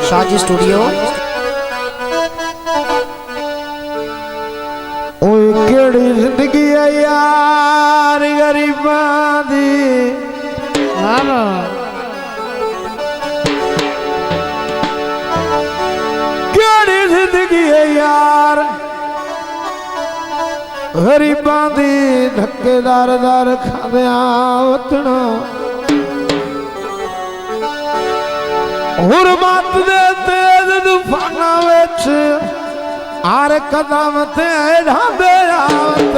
Shaji studio. ओए केड़ी जिंदगी है यार गरीबां दी। केड़ी जिंदगी है यार गरीबां दी, धक्केदार दर खांदियां वतना। हुरमत दे तेज तूफाना विच हर कदम ते ढांदे आवत।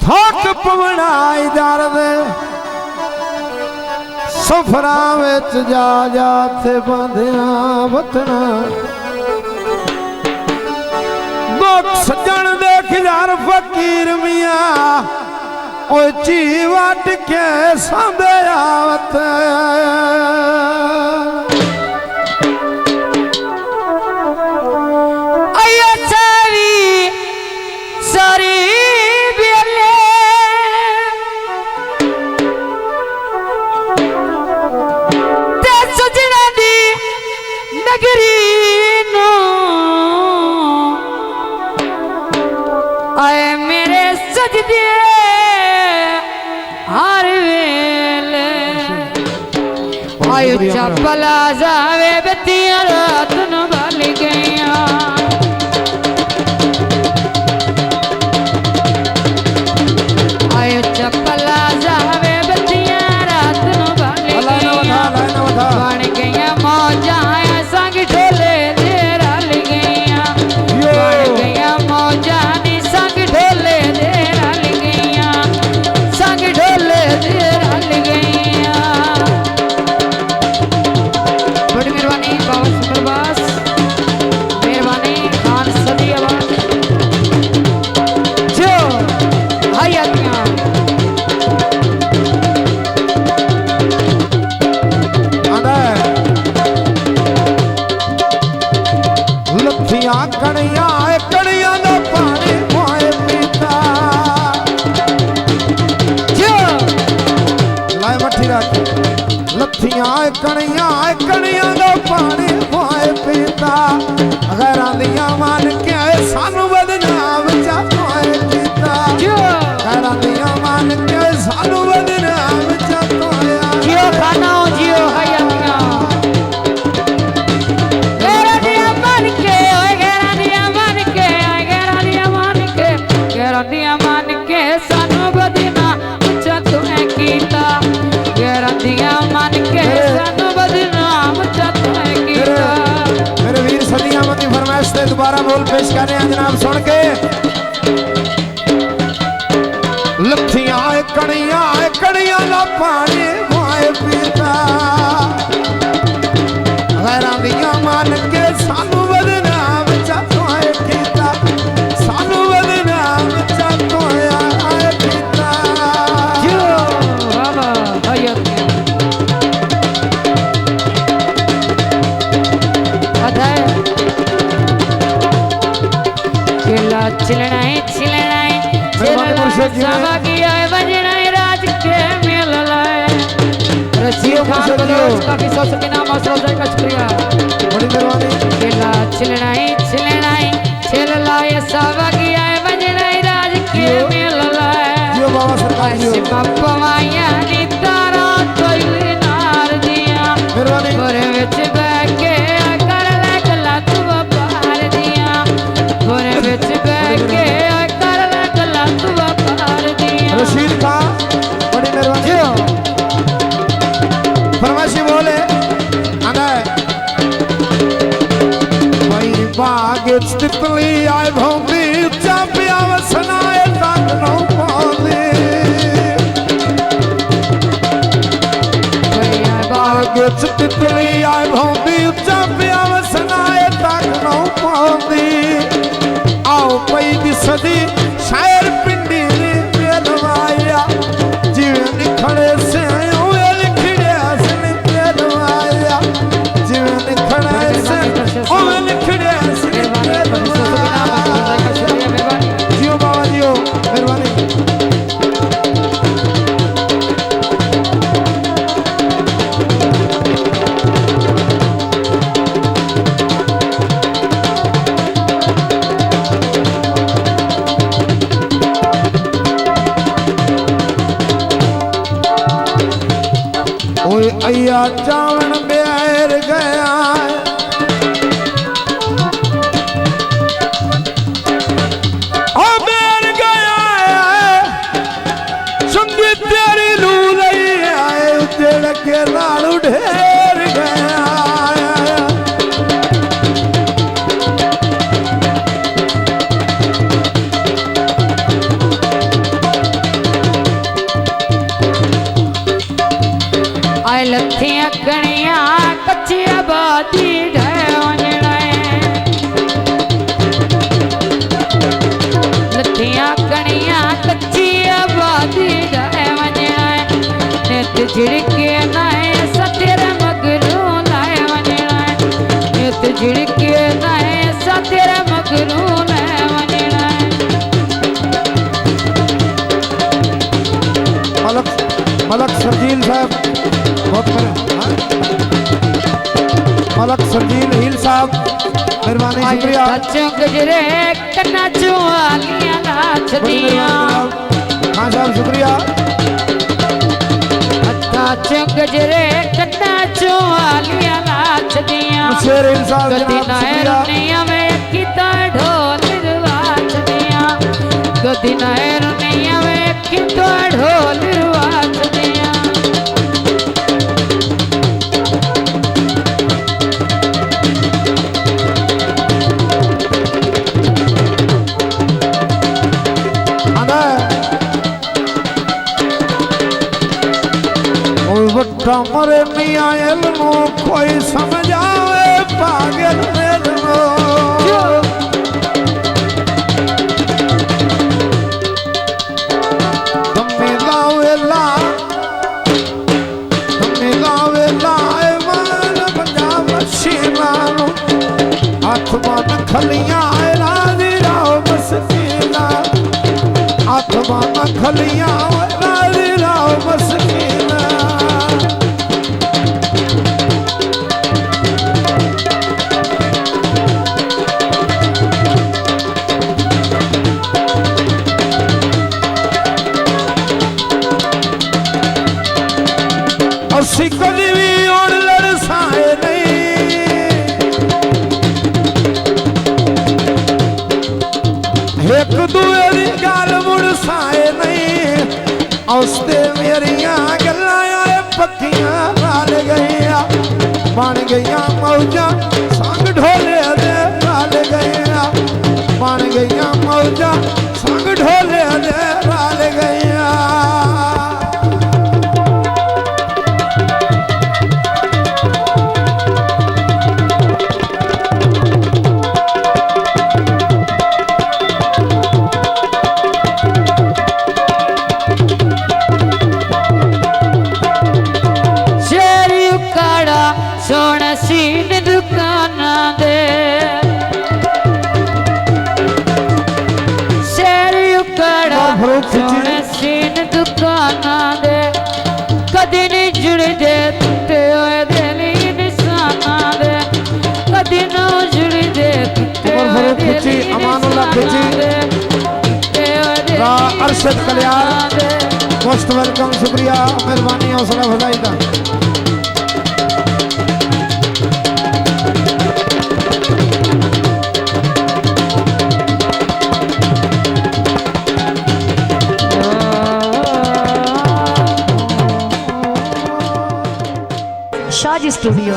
थक पवना इधर दे सफरा विच जा जा थे बांधिया वतना। सज्जन देख यार फकीर मियां ओ ची वट के सांदे आवत। आया सारी सारी बेले ते सजना दी नगरी आए मेरे सजदे हर वेले। आयु चपला जावे बत्तियां रात न बल गईया। आयु चपला जावे बत्तियां रात न बल गईया। बन गईया मौजा संग ढोले दे रल गईया। बन गईया मौजा कड़िया कड़िया दा पानी मोए पीता। लाए मठी रख लथियां कड़िया कड़िया दा पानी मोए पीता। अगर आंदियां मान के सानू बदनाम चा मोए पीता। अगर आंदियां मान के सानू बदनाम चा तोया। जियो खाना जियो हयातियां गैरंदियां मान के सानू बदनाम चा तूने कीता। गैरंदियां मान के सानू बदनाम चा तूने कीता। मेरे वीर सदियां मती फरमाइश ते दोबारा बोल पेश कर रहे हैं जनाब सुन के। लथियां कड़ियां कड़ियां दा पानी मोए पीता। गैरंदियां मान के सानू बदनाम चा तूने कीता। सानू बदनाम चा तोया आए पीता। जो बाबा हयात अधाय केला छिलनाई छिलनाई सावा किया बजना राज के मेल लाए। रसिया खान बलोच काफी सोच के नाम असरोजा का शुक्रिया बड़ी मेहरबानी। केला छिलनाई छिलनाई छिल लाए सावा किया बजना राज के मेल लाए। जियो बाबा सरकार जियो। सिमा पवाया नी तारा कोई नार दिया। मेहरबानी। गोरे विच बैठ के कर ले गल्ला तू पार दिया। गोरे विच बैठ के कर ले गल्ला तू पार दिया। रशीद खान बड़ी मेहरबानी। फरमाइशी बोले आना भाई बाग तितली आए भौंकी चापिया वसनाए तक नौ पाले। बाग तितली आए भौंकी चापिया वसनाए तक नौ पाले। आओ पई दी सदी शायर पिंडी ने बेलवाया। जिवे निखड़े से जिवे निखड़े से मैया चावण बेर गया ओ बेर गया संगी तेरी लू लई आए उतेड़ के लाड़ू ढेर गया आए लथियां कणिया कच्ची आबादी ढह वञणा लथियां कणिया कच्ची आबादी ढह वञणा नित झिड़के नाए सतेर मगरू लाए वञणा नित झिड़के नाए सतेर मगरू लाए वञणा मलक सरजील साहब बहुत मलक सरजील हिल साहब मेहरबानी शुक्रिया गजरे कन्ना चुआलियां नाच दिया हाँ साहब शुक्रिया गजरे कन्ना चुआलियां नाच दिया शेर हिल साहब शुक्रिया दुनिया में किता ढोल रवाज दिया दुनिया में किता ढोल रवाज दिया मरे मियाँ एलमो कोई समझावे पागल एलमो तम्मी लावेला मान पंजाब शीलानो हाथ मान खलियां राजी राव मस्कीना हाथ मान खलियां राजी राव मस्कीना ਅਸੀਂ ਕਦੀ ਵੀ ਹੁਣ ਲੜਸਾਏ ਨਹੀਂ ਇੱਕ ਦੂਏ ਦੀ ਗੱਲ ਮੁੜਸਾਏ ਨਹੀਂ ਉਸਤੇ ਮੇਰੀਆਂ ਗੱਲਾਂ ਆਏ ਪੱਕੀਆਂ ਰਲ ਗਈਆਂ ਬਣ ਗਈਆਂ ਮੌਜਾਂ ਸੰਗ ਢੋਲਿਆਂ ਦੇ ਰਲ ਗਈਆਂ ਬਣ ਗਈਆਂ ਮੌਜਾਂ ਸੰਗ ਢੋਲਿਆਂ ਦੇ ਰਲ ਗਈਆਂ सोना सीन दुकाना दे शेरी उकड़ा सोना सीन दुकाना दे कदी नहीं जुड़दे टुटे होए दिल इंसाना दे कदी ना जुड़दे टुटे होए दिल अमानुल्लाह खिची अरशद कल्याण मोस्ट वेलकम शुक्रिया मेहरबानी हौसला अफजाई का शाजी स्टूडियो।